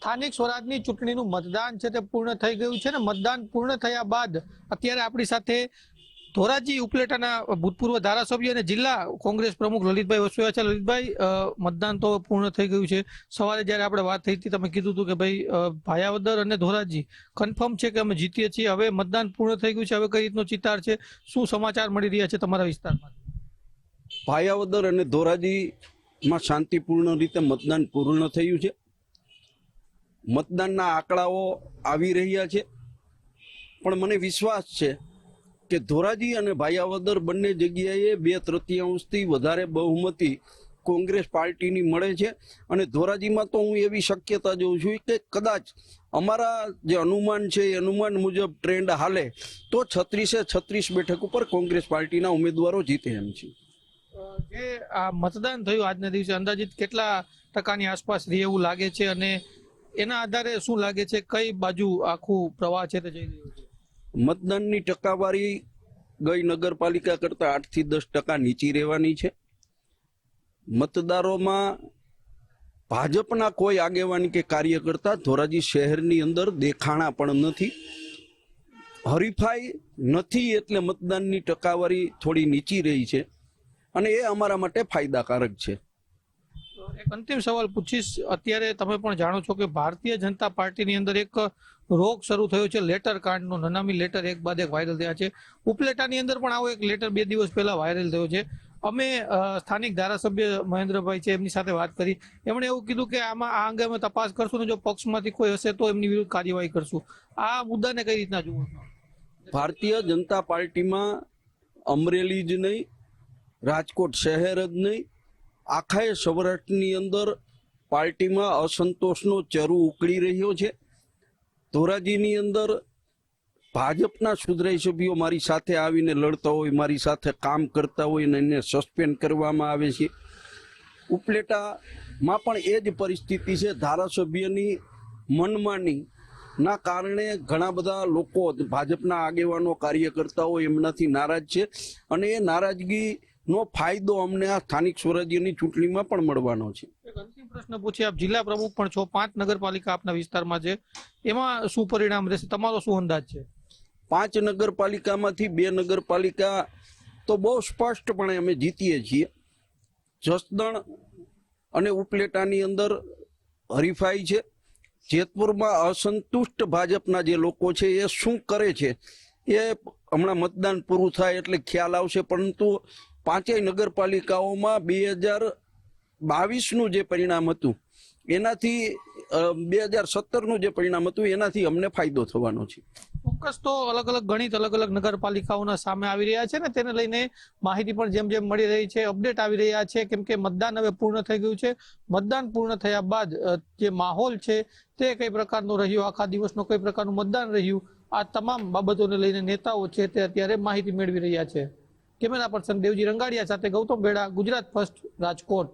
સ્થાનિક સ્વરાજની ચૂંટણીનું મતદાન છે તે પૂર્ણ થઈ ગયું છે ને મતદાન પૂર્ણ થયા બાદ અત્યારે આપણી સાથે ધોરાજી ઉપલેટાના ભૂતપૂર્વ ધારાસભ્ય અને જિલ્લા કોંગ્રેસ પ્રમુખ લલિતભાઈ વસોયા છે. લલિતભાઈ, મતદાન તો પૂર્ણ થઈ ગયું છે. સવારે જ્યારે આપણે વાત થઈ હતી તમે કીધું હતું કે ભાઈ ભાયાવદર અને ધોરાજી કન્ફર્મ છે કે અમે જીતીએ છીએ. હવે મતદાન પૂર્ણ થઈ ગયું છે, હવે કઈ રીતનો ચિતાર છે, શું સમાચાર મળી રહ્યા છે તમારા વિસ્તારમાં? ભાયાવદર અને ધોરાજીમાં શાંતિપૂર્ણ રીતે મતદાન પૂર્ણ થયું છે. મતદાનના આંકડાઓ આવી રહ્યા છે, પણ મને વિશ્વાસ છે કે ધોરાજી અને ભાયાવદર બંને જગ્યાએ 2/3થી વધારે બહુમતી કોંગ્રેસ પાર્ટીની મળે છે. અને ધોરાજીમાં તો હું એવી શક્યતા જોઉં છું કે કદાચ અમારા જે અનુમાન છે એ અનુમાન મુજબ ટ્રેન્ડ હાલે તો 36 બેઠક ઉપર કોંગ્રેસ પાર્ટીના ઉમેદવારો જીતે એમ છે. જે આ મતદાન થયું આજના દિવસે અંદાજિત કેટલા ટકાની આસપાસ રહે એવું લાગે છે અને એના આધારે શું લાગે છે કઈ બાજુ આખું પ્રવાહ છે તે જઈ રહ્યું છે? મતદાનની ટકાવારી ગઈ નગરપાલિકા કરતા 8 થી 10% નીચી રહેવાની છે. મતદારોમાં ભાજપના કોઈ આગેવાની કે કાર્યકર્તા ધોરાજી શહેરની અંદર દેખાણા પણ નથી. હરીફાઈ નથી એટલે મતદાનની ટકાવારી થોડી નીચી રહી છે અને એ અમારા માટે ફાયદાકારક છે. એક અંતિમ સવાલ પૂછીશ. અત્યારે તમે પણ જાણો છો કે ભારતીય જનતા પાર્ટીની અંદર એક રોગ શરૂ થયો છે લેટર કાંડનો. નનામી લેટર એક બાદ એક વાયરલ થયા છે. ઉપલેટાની અંદર પણ આવો એક લેટર 2 દિવસ પહેલા વાયરલ થયો છે. અમે સ્થાનિક ધારાસભ્ય મહેન્દ્રભાઈ છે એમની સાથે વાત કરી. એમણે એવું કીધું કે આમાં આ અંગે અમે તપાસ કરશું ને જો પક્ષમાંથી કોઈ હશે તો એમની વિરુદ્ધ કાર્યવાહી કરશું. આ મુદ્દાને કઈ રીતના જુઓ? ભારતીય જનતા પાર્ટીમાં અમરેલી જ નહીં, રાજકોટ શહેર જ નહીં, આખા સૌરાષ્ટ્રની અંદર પાર્ટીમાં અસંતોષનો ચરુ ઉકળી રહ્યો છે. ધોરાજીની અંદર ભાજપના સુધરાઈ સભ્યો મારી સાથે આવીને લડતા હોય, મારી સાથે કામ કરતા હોય અને એને સસ્પેન્ડ કરવામાં આવે છે. ઉપલેટામાં પણ એ જ પરિસ્થિતિ છે. ધારાસભ્યની મનમાની ના કારણે ઘણા બધા લોકો ભાજપના આગેવાનો કાર્યકર્તાઓ એમનાથી નારાજ છે અને એ નારાજગીનો ફાયદો અમને આ સ્થાનિક સ્વરાજ્યની ચૂંટણીમાં પણ મળવાનો છે. એક અંતિમ પ્રશ્ન પૂછીએ. આપ જિલ્લા પ્રમુખ પણ છો, 5 નગરપાલિકા આપના વિસ્તારમાં છે, એમાં શું પરિણામ રહેશે? તમારો શું અંદાજ છે? 5 નગરપાલિકામાંથી 2 નગરપાલિકા તો બહુ સ્પષ્ટપણે અમે જીતીએ છીએ. જસદણ અને ઉપલેટાની અંદર હરીફાઈ છે. જેતપુરમાં અસંતુષ્ટ ભાજપના જે લોકો છે એ શું કરે છે એ હમણાં મતદાન પૂરું થાય એટલે ખ્યાલ આવશે. પરંતુ 5 નગરપાલિકાઓમાં 2022નું જે પરિણામ હતું એનાથી 2017નું જે પરિણામ હતું એનાથી અમને ફાયદો થવાનો છે. ચોક્કસ. તો અલગ અલગ ગણિત અલગ અલગ નગરપાલિકાઓના સામે આવી રહ્યા છે ને તેને લઈને માહિતી પણ જેમ જેમ મળી રહી છે, અપડેટ આવી રહ્યા છે. કેમ કે મતદાન હવે પૂર્ણ થઈ ગયું છે. મતદાન પૂર્ણ થયા બાદ જે માહોલ છે તે કઈ પ્રકારનો રહ્યો, આખા દિવસનો કઈ પ્રકારનું મતદાન રહ્યું, આ તમામ બાબતોને લઈને નેતાઓ છે તે અત્યારે માહિતી મેળવી રહ્યા છે. કેમેરા પર્સન દેવજી રંગાડિયા સાથે ગૌતમ બેડા, ગુજરાત ફર્સ્ટ, રાજકોટ.